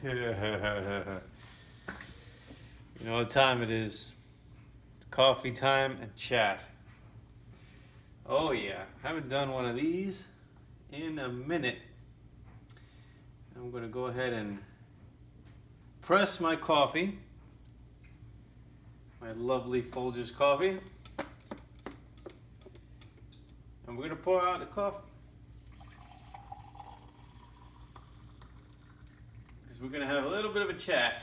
You know what time it is. It's coffee time and chat. Oh yeah, haven't done one of these in a minute. I'm gonna go ahead and press my coffee. My lovely Folgers coffee. And we're gonna pour out the coffee. Because we're gonna have a little bit of a chat.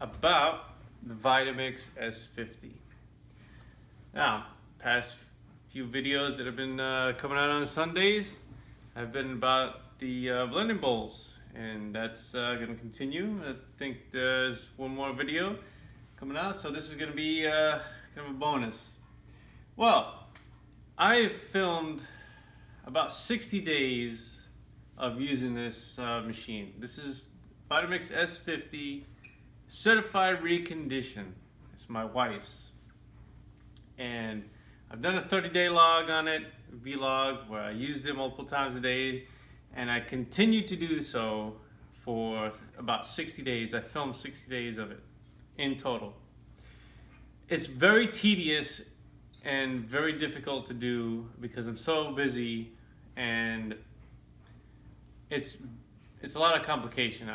About the Vitamix S50. Now, past few videos that have been coming out on Sundays have been about the blending bowls, and that's going to continue. I think there's one more video coming out, so this is going to be kind of a bonus. Well, I've filmed about 60 days of using this machine. This is Vitamix S50 certified recondition. It's my wife's, and I've done a 30-day log on it, vlog, where I used it multiple times a day, and I continue to do so for about 60 days. I filmed 60 days of it in total. It's very tedious and very difficult to do because I'm so busy, and it's a lot of complication.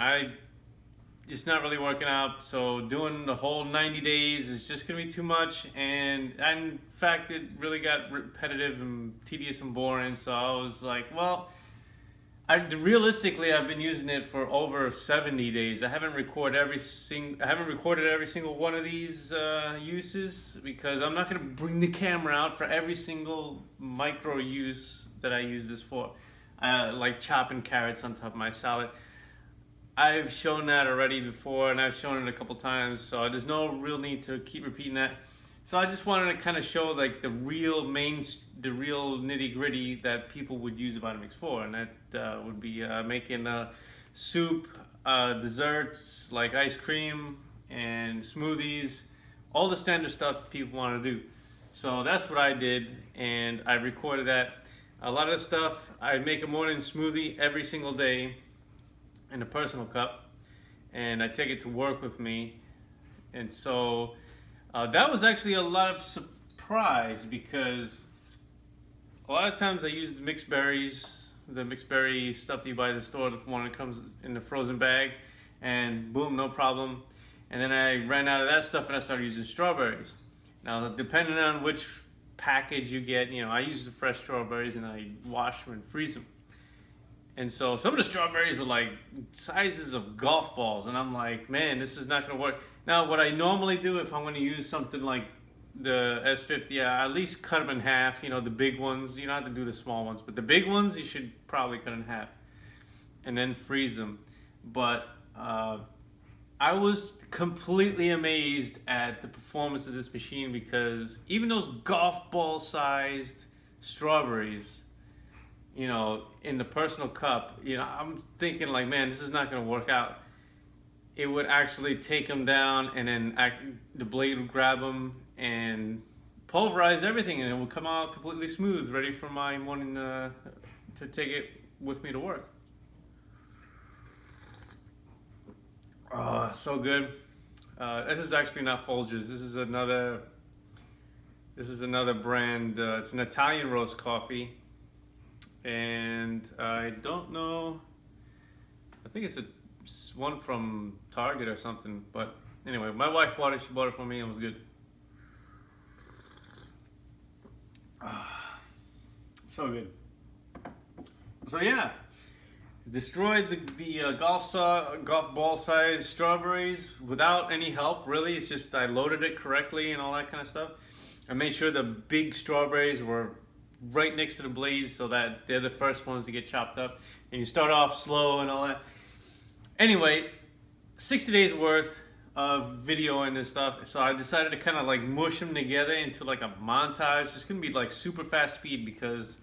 It's not really working out, so doing the whole 90 days is just gonna be too much, and in fact it really got repetitive and tedious and boring, so I was like, well, realistically I've been using it for over 70 days. I haven't recorded every single one of these uses because I'm not gonna bring the camera out for every single micro use that I use this for, like chopping carrots on top of my salad. I've shown that already before, and I've shown it a couple times, so there's no real need to keep repeating that. So I just wanted to kind of show like the real nitty gritty that people would use the Vitamix for, and that would be making soup, desserts like ice cream and smoothies, all the standard stuff people want to do. So that's what I did, and I recorded that. A lot of the stuff, I make a morning smoothie every single day in a personal cup, and I take it to work with me, and so that was actually a lot of surprise because a lot of times I use the mixed berries, the mixed berry stuff that you buy at the store, the one that comes in the frozen bag, and boom, no problem. And then I ran out of that stuff and I started using strawberries. Now, depending on which package you get, I use the fresh strawberries and I wash them and freeze them. And so some of the strawberries were like sizes of golf balls, and I'm like, man, this is not gonna work. Now, what I normally do if I'm gonna use something like the S50, I at least cut them in half, the big ones. You don't have to do the small ones, but the big ones you should probably cut in half and then freeze them. But I was completely amazed at the performance of this machine because even those golf ball sized strawberries, in the personal cup, I'm thinking like, man, this is not going to work out. It would actually take them down, and then the blade would grab them and pulverize everything, and it would come out completely smooth, ready for my morning to take it with me to work. Oh, so good. This is actually not Folgers. This is another brand. It's an Italian roast coffee. And I don't know, I think it's one from Target or something, but anyway, my wife bought it, she bought it for me, and it was good. So good. So yeah, destroyed the golf ball size strawberries without any help, really. It's just I loaded it correctly and all that kind of stuff. I made sure the big strawberries were right next to the blades so that they're the first ones to get chopped up, and you start off slow and all that. Anyway, 60 days worth of video and this stuff, so I decided to kind of like mush them together into like a montage. It's gonna be like super fast speed because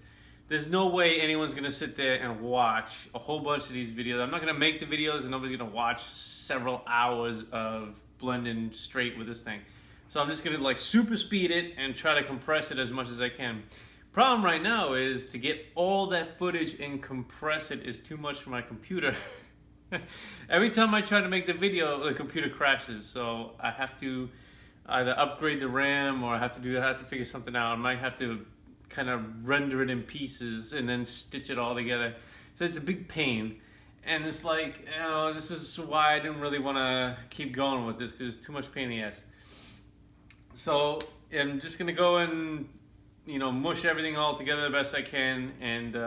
there's no way anyone's gonna sit there and watch a whole bunch of these videos. I'm not gonna make the videos and nobody's gonna watch several hours of blending straight with this thing. So I'm just gonna like super speed it and try to compress it as much as I can. Problem right now is to get all that footage and compress it is too much for my computer. Every time I try to make the video, the computer crashes. So I have to either upgrade the RAM or I have to figure something out. I might have to kind of render it in pieces and then stitch it all together. So it's a big pain. And it's like, you know, this is why I didn't really want to keep going with this, because it's too much pain in the ass. So I'm just gonna go and, you know, mush everything all together the best I can and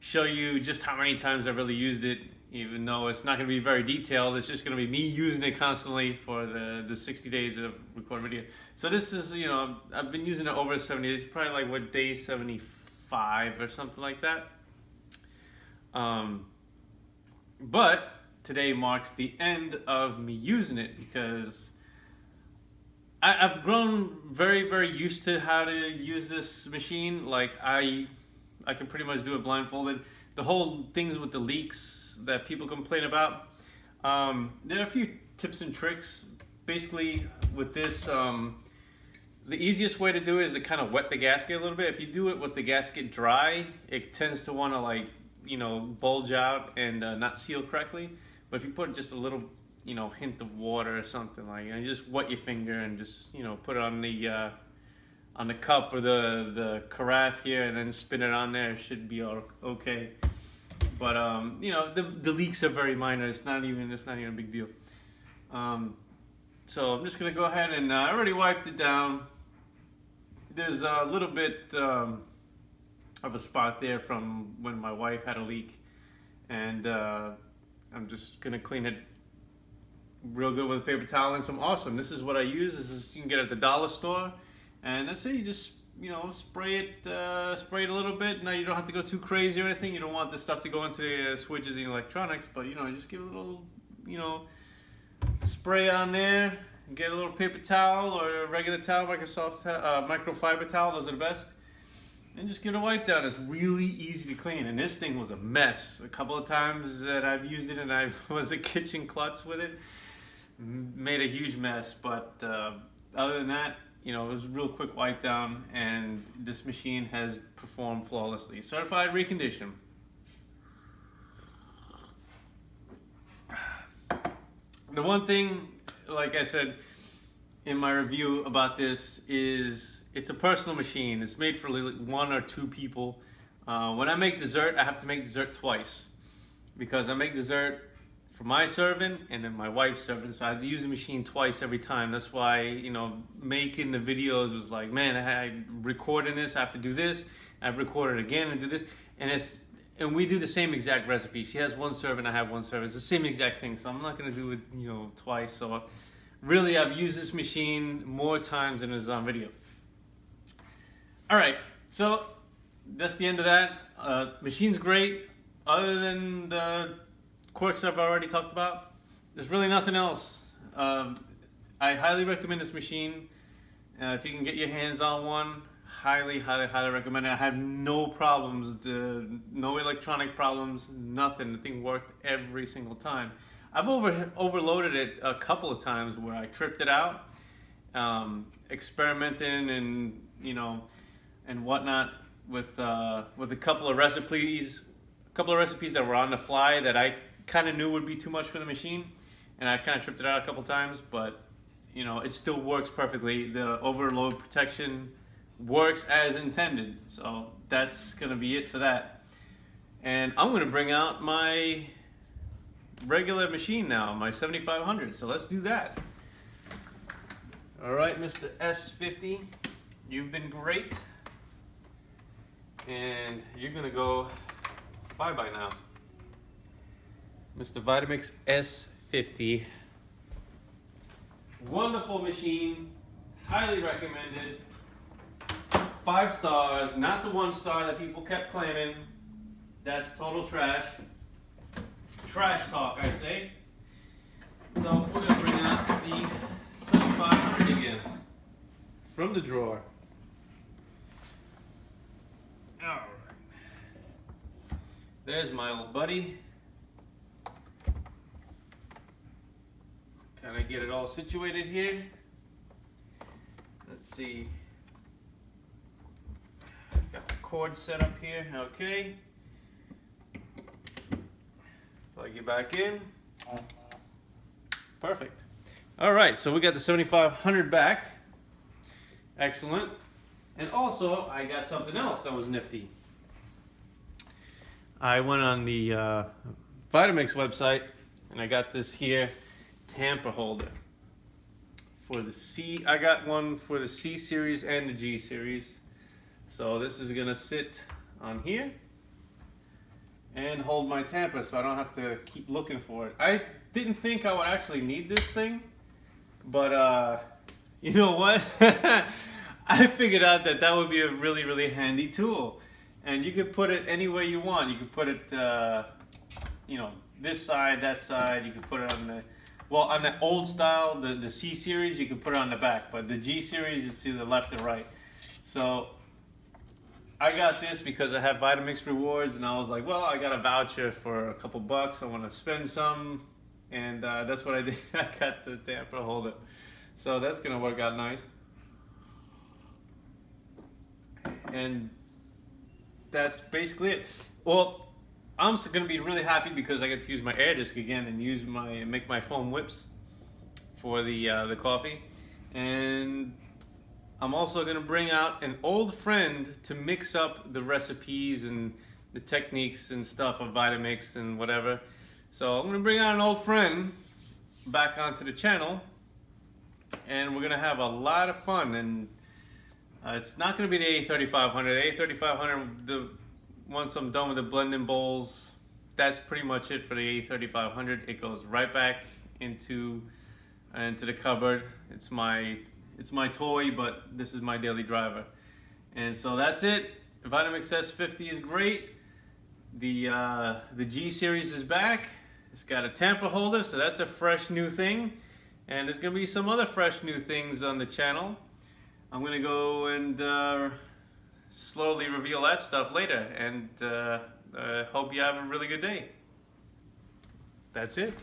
show you just how many times I've really used it, even though it's not gonna be very detailed. It's just gonna be me using it constantly for the 60 days of recorded video. So this is, you know, I've been using it over 70 days, probably like what, day 75 or something like that. But today marks the end of me using it because I've grown very, very used to how to use this machine. Like I can pretty much do it blindfolded. The whole things with the leaks that people complain about, there are a few tips and tricks. Basically with this, the easiest way to do it is to kind of wet the gasket a little bit. If you do it with the gasket dry, it tends to want to, like, you know, bulge out and not seal correctly. But if you put just a little, you know, hint of water or something, like, you know, just wet your finger and just, you know, put it on the cup or the carafe here and then spin it on there, it should be okay. But you know, the leaks are very minor. It's not even a big deal. So I'm just gonna go ahead and I already wiped it down. There's a little bit of a spot there from when my wife had a leak, and I'm just gonna clean it real good with a paper towel and some Awesome. This is what I use. This is, you can get it at the dollar store, and that's it. You just, you know, spray it a little bit. Now you don't have to go too crazy or anything. You don't want this stuff to go into the switches and electronics, but you know, just give it a little, you know, spray on there. Get a little paper towel or a regular towel, microfiber towel. Those are the best. And just get a wipe down. It's really easy to clean. And this thing was a mess. A couple of times that I've used it and I was a kitchen klutz with it. Made a huge mess. But other than that, you know, it was a real quick wipe down. And this machine has performed flawlessly. Certified recondition. The one thing, like I said in my review about this, is it's a personal machine. It's made for one or two people. When I make dessert, I have to make dessert twice because I make dessert for my serving and then my wife's serving. So I have to use the machine twice every time. That's why, you know, making the videos was like, man, I'm recording this, I have to do this. I've recorded again and do this. And we do the same exact recipe. She has one serving, I have one serving. It's the same exact thing. So I'm not gonna do it, you know, twice. So really, I've used this machine more times than is on video. All right, so that's the end of that. Machine's great. Other than the quirks I've already talked about, there's really nothing else. I highly recommend this machine. If you can get your hands on one, highly, highly, highly recommend it. I had no problems, no electronic problems, nothing. The thing worked every single time. I've overloaded it a couple of times where I tripped it out, experimenting and, you know, and whatnot with a couple of recipes that were on the fly that I kind of knew would be too much for the machine, and I kind of tripped it out a couple times, but you know, it still works perfectly. The overload protection works as intended, so that's gonna be it for that. And I'm gonna bring out my regular machine now, my 7500. So let's do that. All right, Mr. S50, you've been great. And you're gonna go bye-bye now. Mr. Vitamix S50. Wonderful machine, highly recommended. 5 stars, not the 1 star that people kept claiming. That's total trash. Trash talk, I say. So we're gonna bring out the 7500 again from the drawer. All right. There's my old buddy. Kind of get it all situated here. Let's see. Got the cord set up here. Okay. Plug it back in. Perfect. All right, so we got the 7500 back. Excellent. And also, I got something else that was nifty. I went on the Vitamix website and I got this here tamper holder for the C. I got one for the C series and the G series. So this is gonna sit on here and hold my tamper so I don't have to keep looking for it. I didn't think I would actually need this thing, but you know what? I figured out that that would be a really, really handy tool. And you could put it any way you want. You could put it, you know, this side, that side. You could put it on the, well, on the old style, the C series, you can put it on the back. But the G series, you see the left and right. So I got this because I have Vitamix rewards, and I was like, well, I got a voucher for a couple bucks. I want to spend some, and that's what I did. I got the tamper holder. So that's gonna work out nice. And that's basically it. Well, I'm gonna be really happy because I get to use my air disc again and use make my foam whips for the coffee. And I'm also gonna bring out an old friend to mix up the recipes and the techniques and stuff of Vitamix and whatever. So I'm gonna bring out an old friend back onto the channel, and we're gonna have a lot of fun. And it's not going to be the A3500. The A3500, once I'm done with the blending bowls, that's pretty much it for the A3500. It goes right back into the cupboard. It's my toy, but this is my daily driver. And so that's it. Vitamix S50 is great. The G series is back. It's got a tamper holder, so that's a fresh new thing. And there's going to be some other fresh new things on the channel. I'm going to go and slowly reveal that stuff later, and hope you have a really good day. That's it.